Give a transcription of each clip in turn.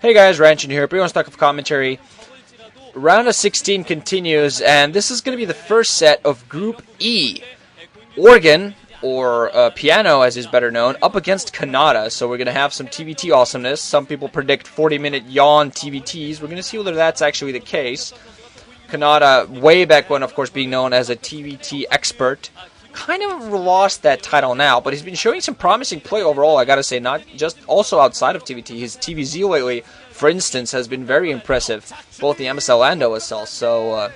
Hey guys, Ranchin here, PianO Stock of Commentary. Round of 16 continues, and this is going to be the first set of Group E. Oregon, or PianO as is better known, up against Canata, so we're going to have some TVT awesomeness. Some people predict 40-minute yawn TVTs. We're going to see whether that's actually the case. Canata, way back when, of course, being known as a TVT expert, kind of lost that title now, but he's been showing some promising play overall, I gotta say, not just also outside of TVT. His TVZ lately, for instance, has been very impressive, both the MSL and OSL, so, I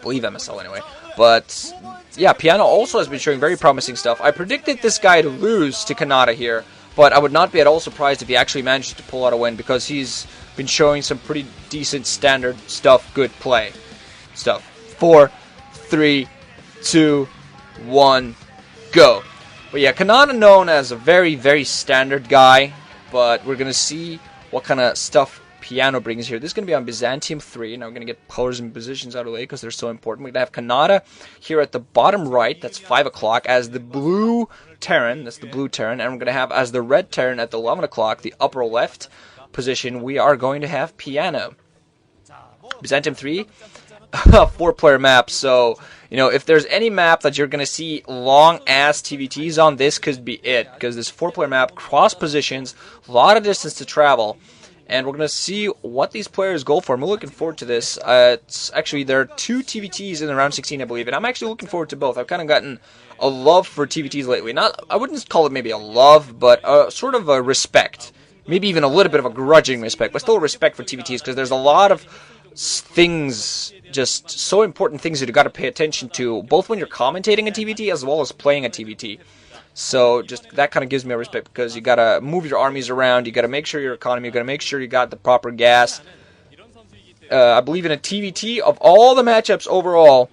believe MSL anyway. But, yeah, PianO also has been showing very promising stuff. I predicted this guy to lose to Canata here, but I would not be at all surprised if he actually managed to pull out a win, because he's been showing some pretty decent standard stuff, good play stuff. 4, 3, 2, 1, go. But yeah, Canata known as a very, very standard guy, but we're going to see what kind of stuff PianO brings here. This is going to be on Byzantium 3. Now we're going to get colors and positions out of the way because they're so important. We're going to have Canata here at the bottom right, that's 5 o'clock, as the blue terran, that's the blue terran, and we're going to have as the red terran at the 11 o'clock, the upper left position, we are going to have PianO. Byzantium 3, a 4-player map, so, you know, if there's any map that you're going to see long-ass TVTs on, this could be it, because this 4-player map, cross positions, a lot of distance to travel, and we're going to see what these players go for. I'm looking forward to this. It's actually, there are 2 TVTs in the round 16, I believe, and I'm actually looking forward to both. I've kind of gotten a love for TVTs lately. Not, I wouldn't call it maybe a love, but sort of a respect. Maybe even a little bit of a grudging respect, but still a respect for TVTs, because there's a lot of things, just so important things that you got to pay attention to, both when you're commentating a TVT as well as playing a TVT. So just that kind of gives me a respect, because you got to move your armies around, you got to make sure your economy, you got to make sure you got the proper gas. I believe in a TVT, of all the matchups overall,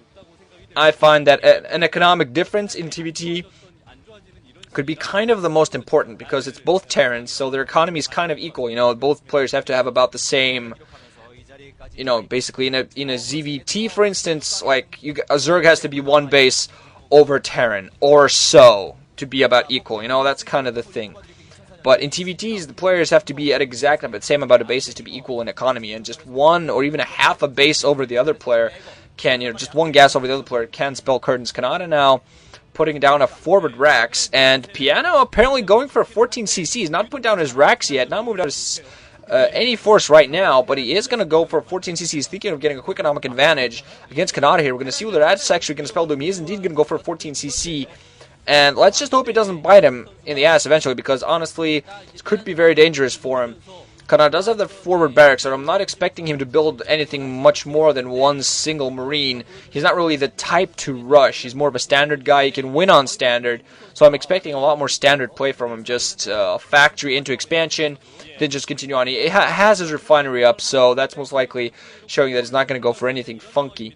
I find that an economic difference in TVT could be kind of the most important, because it's both terrans, so their economy is kind of equal. You know, both players have to have about the same, you know, basically in a ZVT, for instance, like a Zerg has to be 1 base over terran, or so, to be about equal. You know, that's kind of the thing. But in TVTs, the players have to be at exactly the same amount of bases to be equal in economy, and just 1 or even a half a base over the other player can, you know, just 1 gas over the other player can spell curtains. Canata now putting down a forward Rax, and PianO apparently going for 14 CCs, not put down his Rax yet, not moved out his any force right now, but he is going to go for 14 CCs, thinking of getting a quick economic advantage against Canata here. We're going to see whether that's actually going to spell doom. He is indeed going to go for a 14 CC, and let's just hope it doesn't bite him in the ass eventually, because honestly, it could be very dangerous for him. Canata does have the forward barracks, so I'm not expecting him to build anything much more than 1 single Marine. He's not really the type to rush. He's more of a standard guy. He can win on standard, so I'm expecting a lot more standard play from him. Just factory into expansion, then just continue on. He has his refinery up, so that's most likely showing that he's not going to go for anything funky.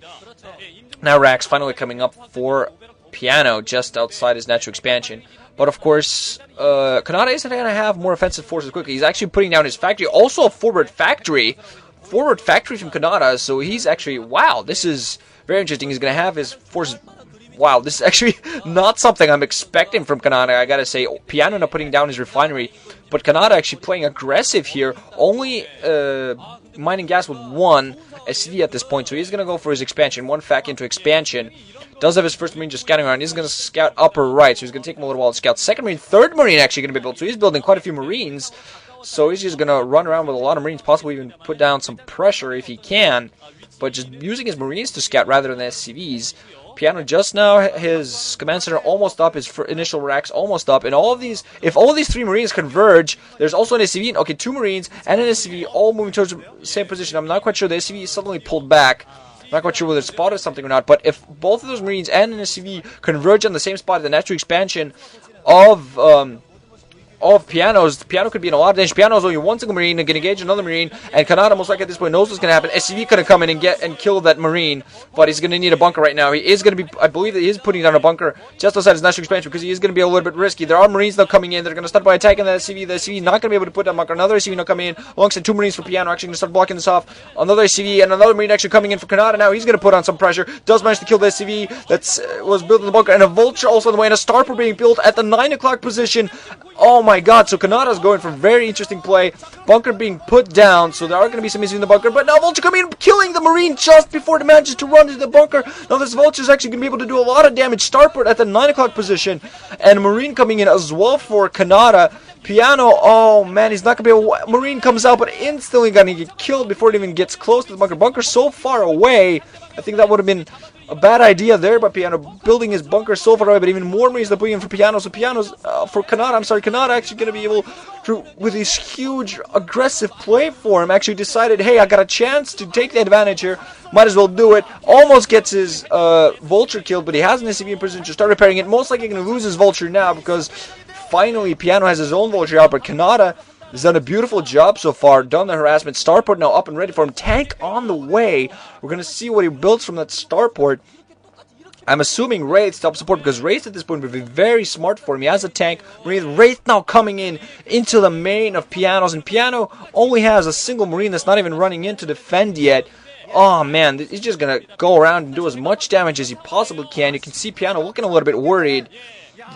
Now Rax finally coming up for PianO just outside his natural expansion. But of course, Canata isn't going to have more offensive forces quickly. He's actually putting down his factory. Also a forward factory. Forward factory from Canata. So he's actually, wow, this is very interesting. He's going to have his forces. Wow, this is actually not something I'm expecting from Canata. I got to say, PianO not putting down his refinery. But Canata actually playing aggressive here. Only mining gas with 1 SCV at this point. So he's going to go for his expansion. 1 fac into expansion. Does have his first Marine just scouting around. He's going to scout upper right, so he's going to take him a little while to scout. Second Marine, third Marine actually going to be built. So he's building quite a few Marines. So he's just going to run around with a lot of Marines, possibly even put down some pressure if he can. But just using his Marines to scout rather than the SCVs. PianO just now, his command center almost up, his initial racks almost up. And all of these, if all of these 3 Marines converge, there's also an SCV. Okay, 2 Marines and an SCV all moving towards the same position. I'm not quite sure. The SCV is suddenly pulled back. I'm not quite sure whether it spotted something or not, but if both of those Marines and an SCV converge on the same spot, the natural expansion of PianO's, PianO could be in a lot of danger. PianO's only 1 single Marine and can engage another Marine, and Canata most likely at this point knows what's going to happen. SCV could have come in and kill that Marine, but he's going to need a bunker right now. He is going to be, I believe that he is putting down a bunker just outside his natural expansion, because he is going to be a little bit risky. There are Marines though coming in. They're going to start by attacking the SCV. The SCV not going to be able to put down a bunker. Another SCV now coming in alongside 2 Marines for PianO, actually going to start blocking this off. Another SCV and another Marine actually coming in for Canata now. He's going to put on some pressure. Does manage to kill the SCV that was built in the bunker, and a Vulture also on the way, and a Starper being built at the 9 o'clock position. Oh my god, so Canata's going for very interesting play. Bunker being put down, so there are going to be some issues in the bunker, but now Vulture coming in, killing the Marine just before it manages to run into the bunker. Now this Vulture is actually going to be able to do a lot of damage. Starport at the 9 o'clock position, and Marine coming in as well for Canata. PianO, oh man, he's not going to be able... Marine comes out, but instantly going to get killed before it even gets close to the bunker. Bunker's so far away, I think that would have been a bad idea there by PianO, building his bunker so far away, but even more Marines they're putting in for PianO. So PianO's, for Canata, I'm sorry, Canata actually going to be able to, with this huge aggressive play for him, actually decided, hey, I got a chance to take the advantage here, might as well do it. Almost gets his Vulture killed, but he has an SCV in prison to start repairing it. Most likely going to lose his Vulture now, because finally PianO has his own Vulture out, but Canata has done a beautiful job so far, done the harassment. Starport now up and ready for him. Tank on the way. We're going to see what he builds from that Starport. I'm assuming Wraith to help support, because Wraith at this point would be very smart for him. He has a tank. Wraith now coming in into the main of PianO's, and PianO only has a single Marine that's not even running in to defend yet. Oh man, he's just going to go around and do as much damage as he possibly can. You can see PianO looking a little bit worried.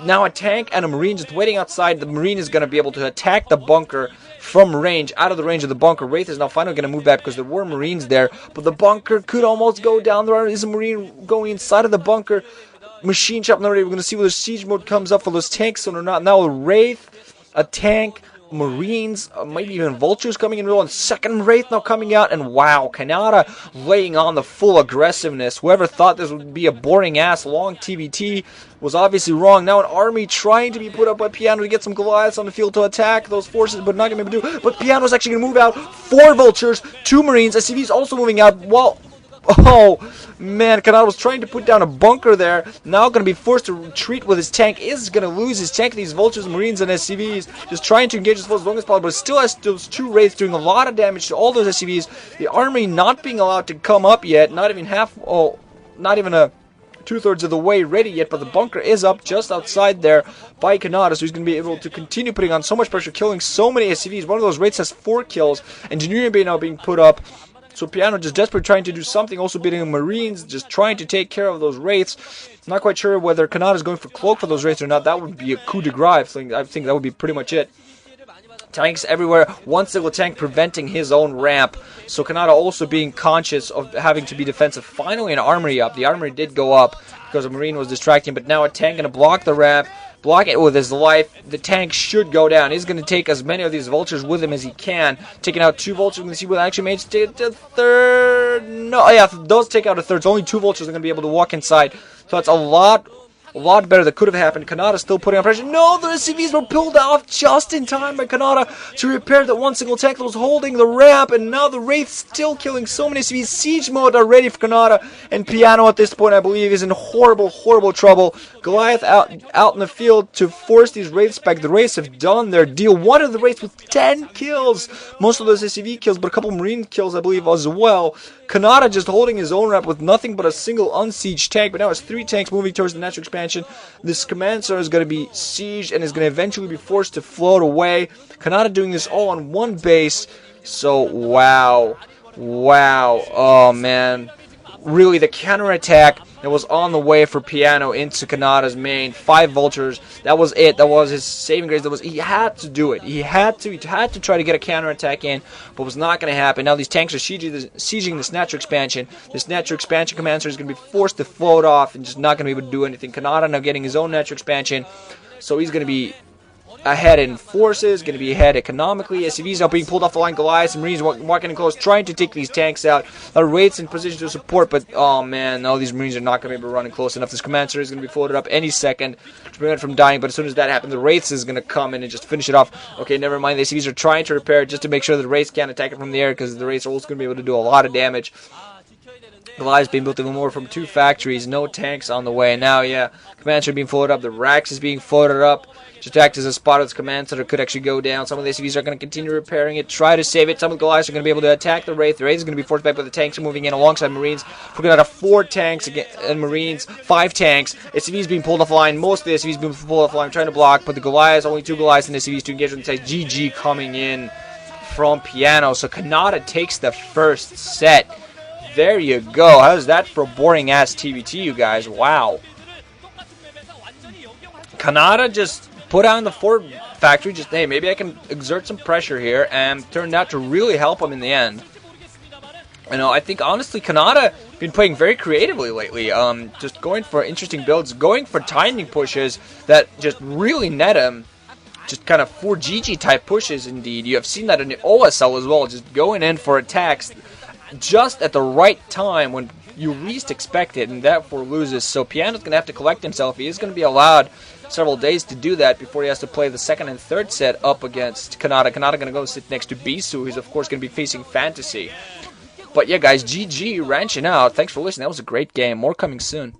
Now a tank and a Marine just waiting outside. The Marine is going to be able to attack the bunker from range, out of the range of the bunker. Wraith is now finally going to move back because there were Marines there, but the bunker could almost go down. There is a Marine going inside of the bunker. Machine shop already. We're going to see whether siege mode comes up for those tanks or not. Now a Wraith, a tank, Marines, maybe even Vultures coming in real, and second Wraith now coming out, and wow, Canata laying on the full aggressiveness. Whoever thought this would be a boring ass long TVT was obviously wrong. Now an army trying to be put up by PianO to get some Goliaths on the field to attack those forces, but not going to be able to do. But PianO's actually going to move out 4 Vultures, 2 Marines. SCV's also moving out. Well, oh man, Canata was trying to put down a bunker there. Now going to be forced to retreat with his tank. Is going to lose his tank. These Vultures, Marines, and SCVs just trying to engage as close as long as possible, but still has those 2 Wraiths doing a lot of damage to all those SCVs. The army not being allowed to come up yet. Not even half. Oh, not even a 2/3 of the way ready yet, but the bunker is up just outside there by Canata, so he's going to be able to continue putting on so much pressure, killing so many SCVs. One of those Wraiths has 4 kills. Engineering bay now being put up. So PianO just desperately trying to do something, also beating Marines, just trying to take care of those Wraiths. Not quite sure whether Canata is going for Cloak for those Wraiths or not. That would be a coup de grace. I think that would be pretty much it. Tanks everywhere, one single tank preventing his own ramp. So Canata also being conscious of having to be defensive. Finally an armory up. The armory did go up because a Marine was distracting, but now a tank going to block the ramp. Block it with his life. The tank should go down. He's going to take as many of these Vultures with him as he can. Taking out 2 Vultures. We're going to see what actually made it to the 3rd. No, yeah, those take out a 3rd. So only 2 Vultures are going to be able to walk inside. So that's a lot better that could have happened. Canata still putting on pressure. No, the SCVs were pulled off just in time by Canata to repair that one single tank that was holding the ramp, and now the Wraith still killing so many SCVs. Siege mode are ready for Canata, and PianO at this point, I believe, is in horrible trouble. Goliath out in the field to force these Wraiths back. The Wraiths have done their deal. One of the Wraiths with 10 kills. Most of those SCV kills, but a couple Marine kills, I believe, as well. Canata just holding his own ramp with nothing but a single unsieged tank, but now it's 3 tanks moving towards the natural expansion. This command center is going to be sieged and is going to eventually be forced to float away. Canata doing this all on one base. So, wow. Oh, man. Really, the counterattack that was on the way for PianO into Canata's main. 5 Vultures. That was it. That was his saving grace. He had to do it. He had to try to get a counterattack in, but it was not going to happen. Now these tanks are sieging this natural expansion. This natural expansion commander is going to be forced to float off and just not going to be able to do anything. Canata now getting his own natural expansion, so he's going to be ahead in forces, going to be ahead economically. SCVs now being pulled off the line. Goliaths and Marines walking in close, trying to take these tanks out. Wraiths in position to support, but oh man, no, these Marines are not going to be able to run in close enough. This command center is going to be floated up any second to prevent it from dying, but as soon as that happens, the Wraiths is going to come in and just finish it off. Okay, never mind. The SCVs are trying to repair it just to make sure that the Wraiths can't attack it from the air, because the Wraiths are also going to be able to do a lot of damage. Goliaths being built even more from 2 factories, no tanks on the way. Now, yeah, command center being floated up. The Rax is being floated up. Just act as a spot of this command center could actually go down. Some of the SCVs are going to continue repairing it, try to save it. Some of the Goliaths are going to be able to attack the Wraith. The Wraith is going to be forced back, but the tanks are moving in alongside Marines. We're going to have 4 tanks and Marines, 5 tanks. SCVs being pulled off the line. Most of the SCVs being pulled off the line, trying to block, but the Goliaths, only 2 Goliaths and SCVs to engage with the tanks. GG coming in from PianO. So Canata takes the first set. There you go. How's that for a boring ass TVT, you guys? Wow. Canata just put on the factory, just, hey, maybe I can exert some pressure here, and turned out to really help him in the end. You know, I think, honestly, Canata been playing very creatively lately, just going for interesting builds, going for timing pushes that just really net him, just kind of 4GG type pushes indeed. You have seen that in the OSL as well, just going in for attacks just at the right time when you least expect it, and therefore loses. So PianO's going to have to collect himself. He is going to be allowed several days to do that before he has to play the second and third set up against Canata. Canata going to go sit next to Bisu, who's of course going to be facing Fantasy. But yeah, guys, GG, ranching out. Thanks for listening. That was a great game. More coming soon.